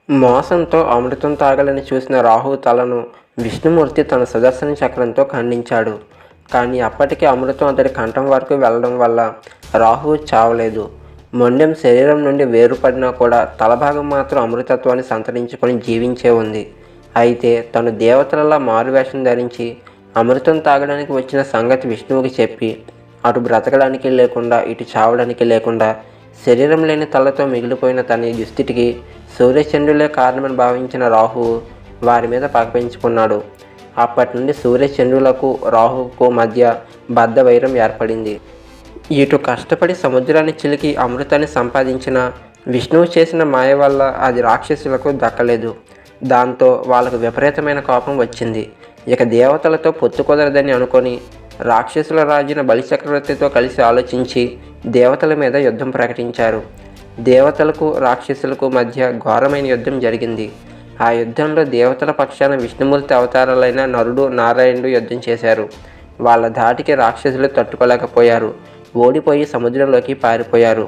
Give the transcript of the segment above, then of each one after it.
మోసంతో అమృతం తాగాలని చూసిన రాహు తలను విష్ణుమూర్తి తన సుదర్శన చక్రంతో ఖండించాడు. కానీ అప్పటికే అమృతం అతడి కంఠం వరకు వెళ్ళడం వల్ల రాహువు చావలేదు. మొండెం శరీరం నుండి వేరుపడినా కూడా తలభాగం మాత్రం అమృతత్వాన్ని సంతరించుకొని జీవించే ఉంది. అయితే తను దేవతలలా మారువేషం ధరించి అమృతం తాగడానికి వచ్చిన సంగతి విష్ణువుకి చెప్పి అటు బ్రతకడానికి లేకుండా ఇటు చావడానికి లేకుండా శరీరం లేని తలతో మిగిలిపోయిన తన దుస్థితికి సూర్యచంద్రులే కారణమని భావించిన రాహువు వారి మీద పగ పెంచుకున్నాడు. అప్పటి నుండి సూర్యచంద్రులకు రాహువుకు మధ్య బద్ధ వైరం ఏర్పడింది. ఇటు కష్టపడి సముద్రాన్ని చిలికి అమృతాన్ని సంపాదించిన విష్ణువు చేసిన మాయ వల్ల అది రాక్షసులకు దక్కలేదు. దాంతో వాళ్ళకు విపరీతమైన కోపం వచ్చింది. ఇక దేవతలతో పొత్తు కుదరదని అనుకొని రాక్షసుల రాజున బలిచక్రవర్తితో కలిసి ఆలోచించి దేవతల మీద యుద్ధం ప్రకటించారు. దేవతలకు రాక్షసులకు మధ్య ఘోరమైన యుద్ధం జరిగింది. ఆ యుద్ధంలో దేవతల పక్షాన విష్ణుమూర్తి అవతారాలైన నరుడు నారాయణుడు యుద్ధం చేశారు. వాళ్ళ ధాటికి రాక్షసులు తట్టుకోలేకపోయారు. ఓడిపోయి సముద్రంలోకి పారిపోయారు.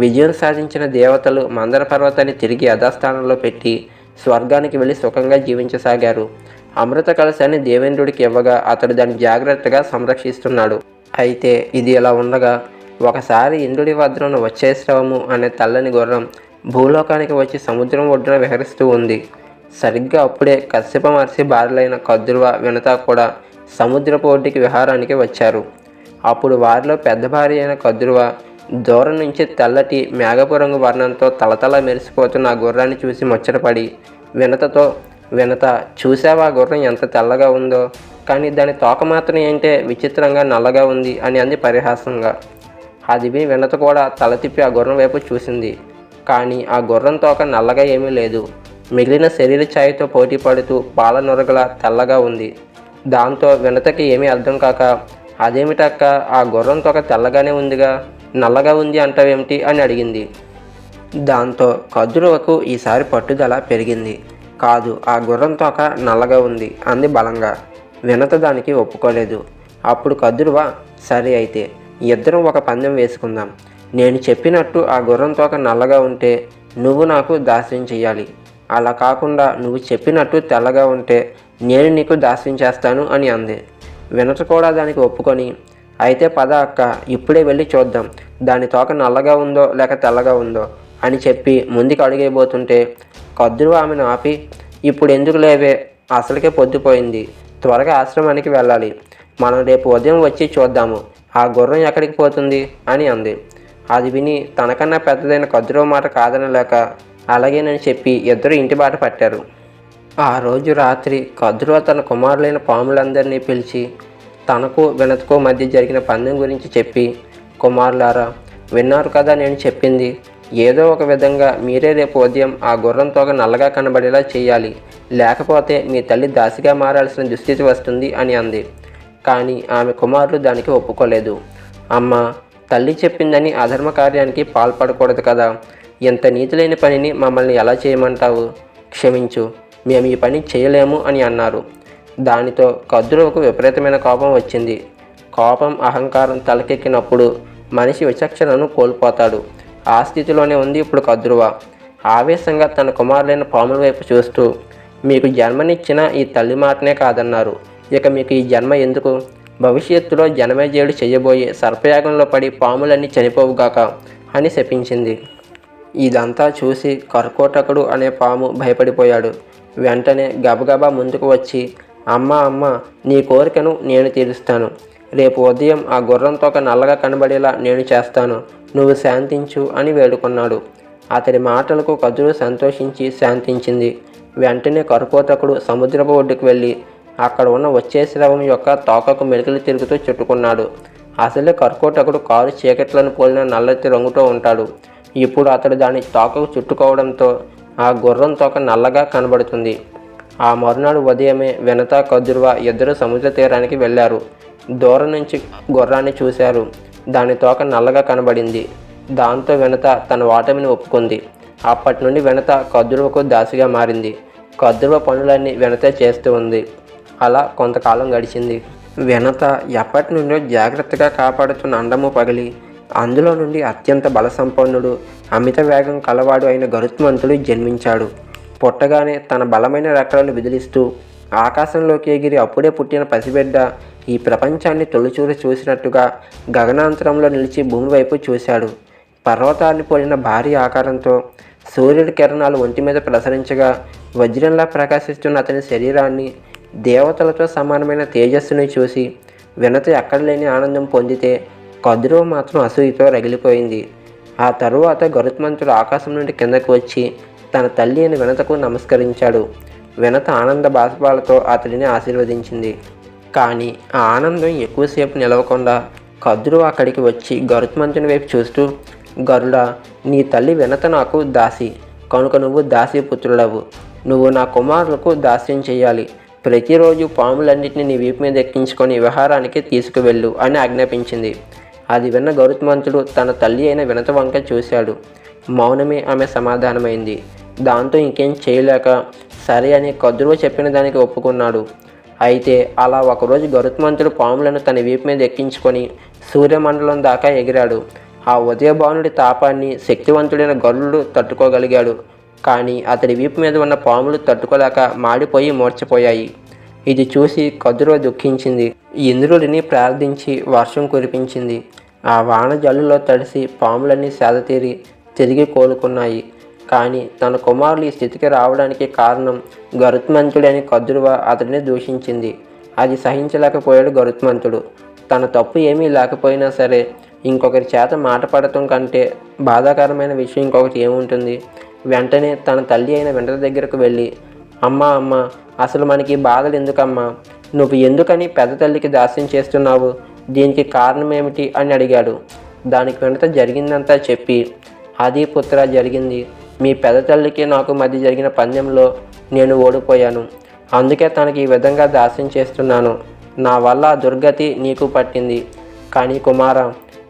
విజయం సాధించిన దేవతలు మందర పర్వతాన్ని తిరిగి యథాస్థానంలో పెట్టి స్వర్గానికి వెళ్ళి సుఖంగా జీవించసాగారు. అమృత కలశాన్ని దేవేంద్రుడికి ఇవ్వగా అతడు దాన్ని జాగ్రత్తగా సంరక్షిస్తున్నాడు. అయితే ఇది ఇలా ఉండగా ఒకసారి ఇంద్రుడి వద్దన వచ్చేశ్రవము అనే తెల్లని గుర్రం భూలోకానికి వచ్చి సముద్రం ఒడ్డున విహరిస్తూ ఉంది. సరిగ్గా అప్పుడే కశ్యప మహర్షి భార్యలైన కద్రువ వినత కూడా సముద్రపు ఒడ్డుకి విహారానికి వచ్చారు. అప్పుడు వారిలో పెద్ద భార్య అయిన కద్రువ దూరం నుంచి తెల్లటి మేఘపు రంగు వర్ణంతో తలతల మెరిసిపోతున్న ఆ గుర్రాన్ని చూసి ముచ్చటపడి వినతతో, వినత చూసావా గుర్రం ఎంత తెల్లగా ఉందో, కానీ దాని తోక మాత్రం ఏంటే విచిత్రంగా నల్లగా ఉంది అని అంది పరిహాసంగా. అది విని వినత కూడా తల తిప్పి ఆ గుర్రం వైపు చూసింది. కానీ ఆ గుర్రం తోక నల్లగా ఏమీ లేదు. మిగిలిన శరీర ఛాయతో పోటీ పడుతూ పాల నొరగల తెల్లగా ఉంది. దాంతో వినతకి ఏమీ అర్థం కాక, అదేమిటక్క ఆ గుర్రం తోక తెల్లగానే ఉందిగా, నల్లగా ఉంది అంటావేమిటి అని అడిగింది. దాంతో కద్రువకు ఈసారి పట్టుదల పెరిగింది. కాదు, ఆ గుర్రం తోక నల్లగా ఉంది అంది బలంగా. వినత దానికి ఒప్పుకోలేదు. అప్పుడు కద్రువ, సరే అయితే ఇద్దరం ఒక పందెం వేసుకుందాం. నేను చెప్పినట్టు ఆ గుర్రం తోక నల్లగా ఉంటే నువ్వు నాకు దాస్యం చెయ్యాలి. అలా కాకుండా నువ్వు చెప్పినట్టు తెల్లగా ఉంటే నేను నీకు దాస్యం చేస్తాను అని అంది. వినత కూడా దానికి ఒప్పుకొని, అయితే పద అక్క, ఇప్పుడే వెళ్ళి చూద్దాం దాని తోక నల్లగా ఉందో లేక తెల్లగా ఉందో అని చెప్పి ముందుకు అడుగైపోతుంటే కద్రువ ఆమెను ఆపి, ఇప్పుడు ఎందుకు లేవే, అసలుకే పొద్దుపోయింది, త్వరగా ఆశ్రమానికి వెళ్ళాలి, మనం రేపు ఉదయం వచ్చి చూద్దాము ఆ గుర్రం ఎక్కడికి పోతుంది అని అంది. అది విని తనకన్నా పెద్దదైన కద్రువ మాట కాదనలేక అలాగేనని చెప్పి ఇద్దరు ఇంటి బాట పట్టారు. ఆ రోజు రాత్రి కద్రువ తన కుమారులైన పాములందరినీ పిలిచి తనకు వినతకు మధ్య జరిగిన పందెం గురించి చెప్పి, కుమారులారా, విన్నారు కదా నేను చెప్పింది, ఏదో ఒక విధంగా మీరే రేపు ఉదయం ఆ గుర్రం తోక నల్లగా కనబడేలా చేయాలి, లేకపోతే మీ తల్లి దాసిగా మారాల్సిన దుస్థితి వస్తుంది అని అంది. కానీ ఆమె కుమారులు దానికి ఒప్పుకోలేదు. అమ్మ, తల్లి చెప్పిందని అధర్మ కార్యానికి పాల్పడకూడదు కదా, ఇంత నీతి లేని పనిని మమ్మల్ని ఎలా చేయమంటావు, క్షమించు, మేము ఈ పని చేయలేము అని అన్నారు. దానితో కద్రువకు విపరీతమైన కోపం వచ్చింది. కోపం అహంకారం తలకెక్కినప్పుడు మనిషి విచక్షణను కోల్పోతాడు. ఆ స్థితిలోనే ఉంది ఇప్పుడు కద్రువ. ఆవేశంగా తన కుమారులైన పాముల వైపు చూస్తూ, మీకు జన్మనిచ్చిన ఈ తల్లి మాటనే కాదన్నారు, ఇక మీకు ఈ జన్మ ఎందుకు, భవిష్యత్తులో జనమేజయుడు చేయబోయే సర్పయాగంలో పడి పాములన్నీ చనిపోవుగాక అని శపించింది. ఇదంతా చూసి కర్కోటకుడు అనే పాము భయపడిపోయాడు. వెంటనే గబగబా ముందుకు వచ్చి, అమ్మ, నీ కోరికను నేను తీరుస్తాను, రేపు ఉదయం ఆ గుర్రం తోక నల్లగా కనబడేలా నేను చేస్తాను, నువ్వు శాంతించు అని వేడుకున్నాడు. అతడి మాటలకు కద్రువ సంతోషించి శాంతించింది. వెంటనే కర్కోటకుడు సముద్రపు ఒడ్డుకు వెళ్ళి అక్కడ ఉన్న వచ్చేశ్రవం యొక్క తోకకు మెలికలు తిరుగుతూ చుట్టుకున్నాడు. అసలే కర్కోటకుడు కారు చీకట్లను పోలిన నల్లటి రంగుతో ఉంటాడు. ఇప్పుడు అతడు దాని తోకకు చుట్టుకోవడంతో ఆ గుర్రం తోక నల్లగా కనబడుతుంది. ఆ మరునాడు ఉదయమే వినత కద్రువ ఇద్దరు సముద్ర తీరానికి వెళ్ళారు. దూరం నుంచి గుర్రాన్ని చూశారు. దాని తోక నల్లగా కనబడింది. దాంతో వినత తన ఓటమిని ఒప్పుకుంది. అప్పటి నుండి వినత కద్రువకు దాసిగా మారింది. కద్రువ పనులన్నీ వినతే చేస్తూ ఉంది. అలా కొంతకాలం గడిచింది. వినత ఎప్పటి నుండో జాగ్రత్తగా కాపాడుతున్న అండము పగిలి అందులో నుండి అత్యంత బలసంపన్నుడు, అమిత వేగం కలవాడు అయిన గరుత్మంతుడు జన్మించాడు. పుట్టగానే తన బలమైన రెక్కలను విదిలిస్తూ ఆకాశంలోకి ఎగిరి అప్పుడే పుట్టిన పసిబిడ్డ ఈ ప్రపంచాన్ని తొలిచూరి చూసినట్టుగా గగనాంతరంలో నిలిచి భూమి వైపు చూశాడు. పర్వతాన్ని పోలిన భారీ ఆకారంతో సూర్యుడి కిరణాలు ఒంటి మీద ప్రసరించగా వజ్రంలా ప్రకాశిస్తున్న అతని శరీరాన్ని, దేవతలతో సమానమైన తేజస్సుని చూసి వినత ఎక్కడలేని ఆనందం పొందితే కద్రువ మాత్రం అసూయతో రగిలిపోయింది. ఆ తరువాత గరుత్మంతుడు ఆకాశం నుండి కిందకు వచ్చి తన తల్లి అయిన వినతకు నమస్కరించాడు. వినత ఆనంద బాష్పాలతో అతడిని ఆశీర్వదించింది. కానీ ఆ ఆనందం ఎక్కువసేపు నిలవకుండా కద్రువ అక్కడికి వచ్చి గరుత్మంతుని వైపు చూస్తూ, గరుడా, నీ తల్లి వినత నాకు దాసి కనుక నువ్వు దాసీపుత్రుడవు. నువ్వు నా కుమారులకు దాస్యం చేయాలి. ప్రతిరోజు పాములన్నింటినీ నీ వీపు మీద ఎక్కించుకొని విహారానికి తీసుకువెళ్ళు అని ఆజ్ఞాపించింది. అది విన్న గరుత్మంతుడు తన తల్లి అయిన వినత వంక చూశాడు. మౌనమే ఆమె సమాధానమైంది. దాంతో ఇంకేం చేయలేక సరే అని కద్రువ చెప్పిన దానికి ఒప్పుకున్నాడు. అయితే అలా ఒకరోజు గరుత్మంతుడు పాములను తన వీపు మీద ఎక్కించుకొని సూర్యమండలం దాకా ఎగిరాడు. ఆ ఉదయభానుడి తాపాన్ని శక్తివంతుడైన గరుడు తట్టుకోగలిగాడు. కానీ అతడి వీపు మీద ఉన్న పాములు తట్టుకోలేక మాడిపోయి మూర్చపోయాయి. ఇది చూసి కద్రువ దుఃఖించింది. ఇంద్రుడిని ప్రార్థించి వర్షం కురిపించింది. ఆ వాన జల్లులో తడిసి పాములన్నీ సేదతీరి తిరిగి కోలుకున్నాయి. కానీ తన కుమారులు ఈ స్థితికి రావడానికి కారణం గరుత్మంతుడని కద్రువ అతడిని దూషించింది. అది సహించలేకపోయాడు గరుత్మంతుడు. తన తప్పు ఏమీ లేకపోయినా సరే ఇంకొకరి చేత మాట పడటం కంటే బాధాకరమైన విషయం ఇంకొకటి ఏముంటుంది. వెంటనే తన తల్లి అయిన వినత దగ్గరకు వెళ్ళి, అమ్మ అసలు మనకి బాధలు ఎందుకమ్మా? నువ్వు ఎందుకని పెద్ద తల్లికి దాస్యం చేస్తున్నావు? దీనికి కారణం ఏమిటి అని అడిగాడు. దానికి వినత జరిగిందంతా చెప్పి, అది పుత్ర జరిగింది. మీ పెద్ద తల్లికి నాకు మధ్య జరిగిన పందెంలో నేను ఓడిపోయాను. అందుకే తనకి ఈ విధంగా దాస్యం చేస్తున్నాను. నా వల్ల దుర్గతి నీకు పట్టింది. కానీ కుమార,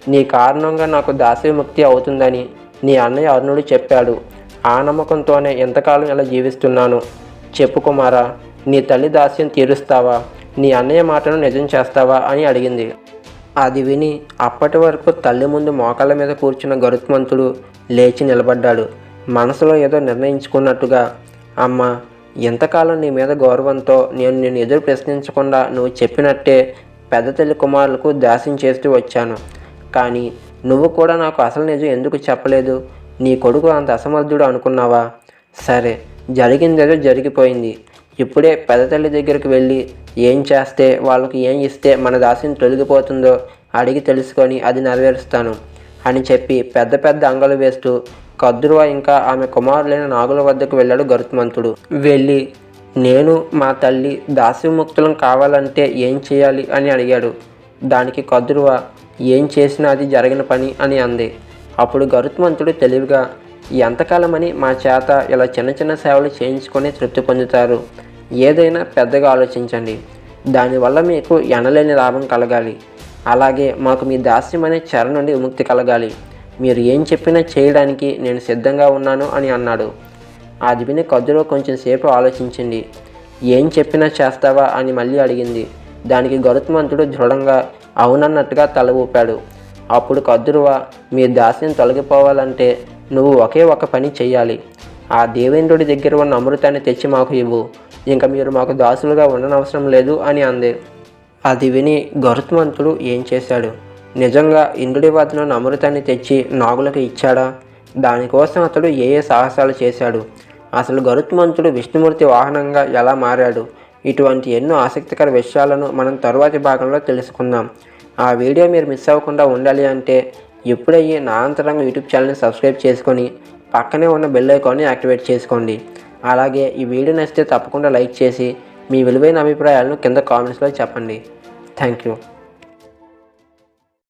నీ కారణంగా నాకు దాస్యముక్తి అవుతుందని నీ అన్నయ్య అరుణుడు చెప్పాడు. ఆ నమ్మకంతోనే ఎంతకాలం ఇలా జీవిస్తున్నాను. చెప్పు కుమారా, నీ తల్లి దాస్యం తీరుస్తావా? నీ అన్నయ్య మాటను నిజం చేస్తావా అని అడిగింది. అది విని అప్పటి వరకు తల్లి ముందు మోకాళ్ళ మీద కూర్చున్న గరుత్మంతుడు లేచి నిలబడ్డాడు. మనసులో ఏదో నిర్ణయించుకున్నట్టుగా, అమ్మ, ఎంతకాలం నీ మీద గౌరవంతో నేను ఎదురు ప్రశ్నించకుండా నువ్వు చెప్పినట్టే పెద్ద తల్లి కుమారులకు దాస్యం చేస్తూ వచ్చాను. కానీ నువ్వు కూడా నాకు అసలు నిజం ఎందుకు చెప్పలేదు? నీ కొడుకు అంత అసమర్థుడు అనుకున్నావా? సరే, జరిగిందేదో జరిగిపోయింది. ఇప్పుడే పెద్ద తల్లి దగ్గరికి వెళ్ళి ఏం చేస్తే, వాళ్ళకి ఏం ఇస్తే మన దాస్యం తొలగిపోతుందో అడిగి తెలుసుకొని అది నెరవేరుస్తాను అని చెప్పి పెద్ద పెద్ద అంగలు వేస్తూ కద్రువ ఇంకా ఆమె కుమారులైన నాగుల వద్దకు వెళ్ళాడు గరుత్మంతుడు. వెళ్ళి, నేను మా తల్లి దాస్యముక్తులం కావాలంటే ఏం చేయాలి అని అడిగాడు. దానికి కద్రువ, ఏం చేసినా అది జరిగిన పని అని అంది. అప్పుడు గరుత్మంతుడు తెలివిగా, ఎంతకాలమని మా చేత ఇలా చిన్న చిన్న సేవలు చేయించుకొని తృప్తి పొందుతారు? ఏదైనా పెద్దగా ఆలోచించండి. దానివల్ల మీకు ఎనలేని లాభం కలగాలి. అలాగే మాకు మీ దాస్యం అనే చెర నుండి విముక్తి కలగాలి. మీరు ఏం చెప్పినా చేయడానికి నేను సిద్ధంగా ఉన్నాను అని అన్నాడు. అది విని కద్రువ కొంచెం సేపు ఆలోచించింది. ఏం చెప్పినా చేస్తావా అని మళ్ళీ అడిగింది. దానికి గరుత్మంతుడు దృఢంగా అవునన్నట్టుగా తల ఊపాడు. అప్పుడు కద్రువ, మీ దాస్యం తొలగిపోవాలంటే నువ్వు ఒకే ఒక పని చెయ్యాలి. ఆ దేవేంద్రుడి దగ్గర ఉన్న అమృతాన్ని తెచ్చి మాకు ఇవ్వు. ఇంకా మీరు మాకు దాసులుగా ఉండనవసరం లేదు అని అంది. అది విని గరుత్మంతుడు ఏం చేశాడు? నిజంగా ఇంద్రుడి వద్ద ఉన్న అమృతాన్ని తెచ్చి నాగులకు ఇచ్చాడా? దానికోసం అతడు ఏ సాహసాలు చేశాడు? అసలు గరుత్మంతుడు విష్ణుమూర్తి వాహనంగా ఎలా మారాడు? ఇటువంటి ఎన్నో ఆసక్తికర విషయాలను మనం తరువాతి భాగంలో తెలుసుకుందాం. ఆ వీడియో మీరు మిస్ అవ్వకుండా ఉండాలి అంటే ఇప్పుడయ్యి నా అంతరంగ యూట్యూబ్ ఛానల్ని సబ్స్క్రైబ్ చేసుకొని పక్కనే ఉన్న బెల్ ఐకాన్ని యాక్టివేట్ చేసుకోండి. అలాగే ఈ వీడియో నచ్చితే తప్పకుండా లైక్ చేసి మీ విలువైన అభిప్రాయాలను కింద కామెంట్స్లో చెప్పండి. Thank you.